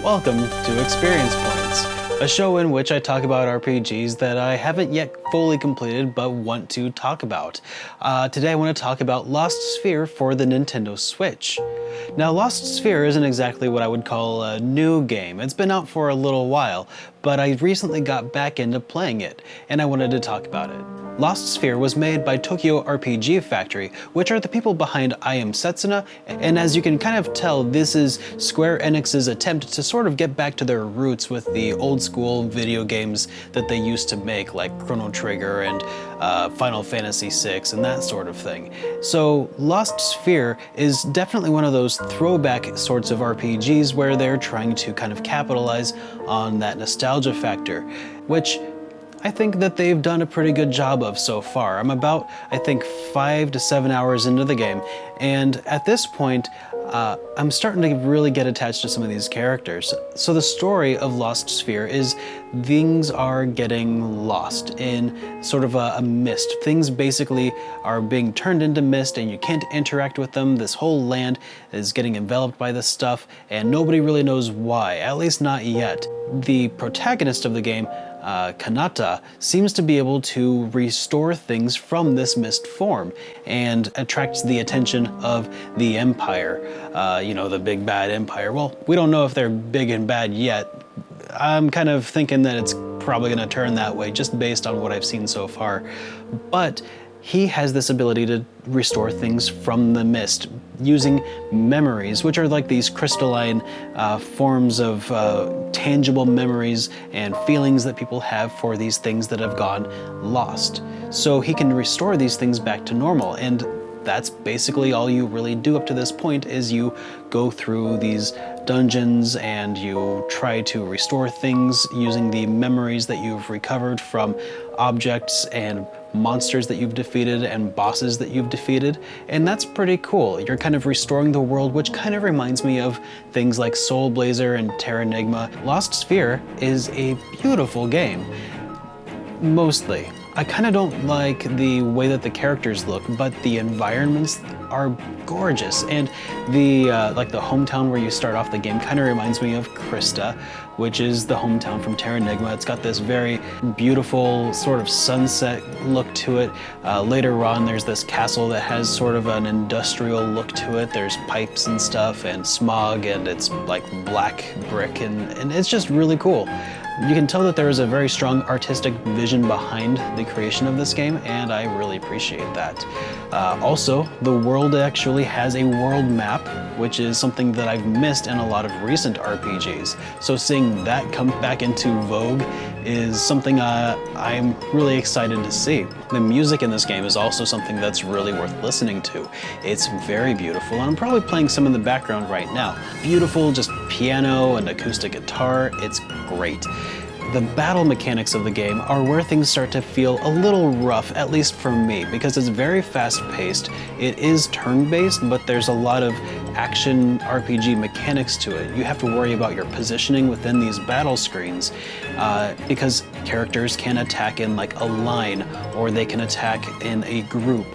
Welcome to Experience Points, a show in which I talk about RPGs that I haven't yet fully completed but want to talk about. Today I want to talk about Lost Sphear for the Nintendo Switch. Now, Lost Sphear isn't exactly what I would call a new game. It's been out for a little while, but I recently got back into playing it, and I wanted to talk about it. Lost Sphear was made by Tokyo RPG Factory, which are the people behind I Am Setsuna, and as you can kind of tell, this is Square Enix's attempt to sort of get back to their roots with the old school video games that they used to make, like Chrono Trigger and Final Fantasy VI and that sort of thing. So Lost Sphear is definitely one of those throwback sorts of RPGs where they're trying to kind of capitalize on that nostalgia factor, which I think that they've done a pretty good job of so far. I'm about, I think, 5 to 7 hours into the game, and at this point, I'm starting to really get attached to some of these characters. So the story of Lost Sphear is things are getting lost in sort of a mist. Things basically are being turned into mist and you can't interact with them. This whole land is getting enveloped by this stuff and nobody really knows why, at least not yet. The protagonist of the game, Kanata, seems to be able to restore things from this mist form and attracts the attention of the Empire, the big bad Empire. Well, we don't know if they're big and bad yet. I'm kind of thinking that it's probably going to turn that way just based on what I've seen so far. But he has this ability to restore things from the mist using memories, which are like these crystalline forms of tangible memories and feelings that people have for these things that have gone lost. So he can restore these things back to normal, and that's basically all you really do up to this point is you go through these dungeons and you try to restore things using the memories that you've recovered from objects and monsters that you've defeated and bosses that you've defeated, and that's pretty cool. You're kind of restoring the world, which kind of reminds me of things like Soul Blazer and Terranigma. Lost Sphear is a beautiful game, mostly. I kind of don't like the way that the characters look, but the environments are gorgeous, and the hometown where you start off the game kind of reminds me of Krista, which is the hometown from Terranigma. It's got this very beautiful sort of sunset look to it. Later on, there's this castle that has sort of an industrial look to it. There's pipes and stuff and smog, and it's like black brick, and it's just really cool. You can tell that there is a very strong artistic vision behind the creation of this game, and I really appreciate that. Also, the world actually has a world map, which is something that I've missed in a lot of recent RPGs. So seeing that come back into vogue is something I'm really excited to see. The music in this game is also something that's really worth listening to. It's very beautiful, and I'm probably playing some in the background right now. Beautiful, just piano and acoustic guitar, it's great. The battle mechanics of the game are where things start to feel a little rough, at least for me, because it's very fast-paced. It is turn-based, but there's a lot of action RPG mechanics to it. You have to worry about your positioning within these battle screens, because characters can attack in like a line, or they can attack in a group.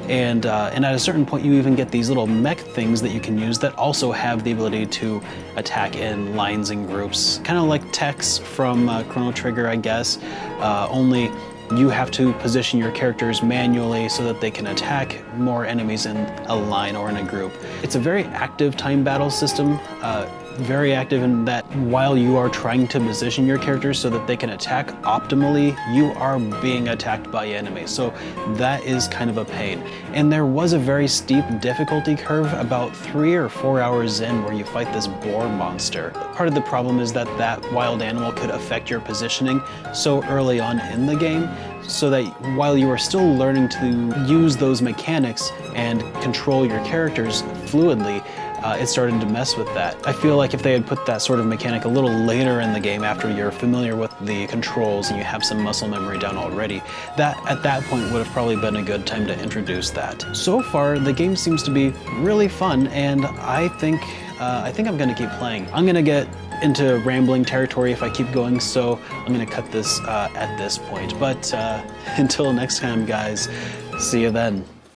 And at a certain point, you even get these little mech things that you can use that also have the ability to attack in lines and groups, kind of like techs from Chrono Trigger, I guess, only you have to position your characters manually so that they can attack more enemies in a line or in a group. It's a very active time battle system, very active in that while you are trying to position your characters so that they can attack optimally, you are being attacked by enemies. So that is kind of a pain. And there was a very steep difficulty curve about 3 or 4 hours in where you fight this boar monster. Part of the problem is that that wild animal could affect your positioning so early on in the game, so that while you are still learning to use those mechanics and control your characters fluidly, it started to mess with that. I feel like if they had put that sort of mechanic a little later in the game after you're familiar with the controls and you have some muscle memory down already, that at that point would have probably been a good time to introduce that. So far, the game seems to be really fun, and I think I'm gonna keep playing. I'm gonna get into rambling territory if I keep going, so I'm gonna cut this at this point. But until next time, guys, see you then.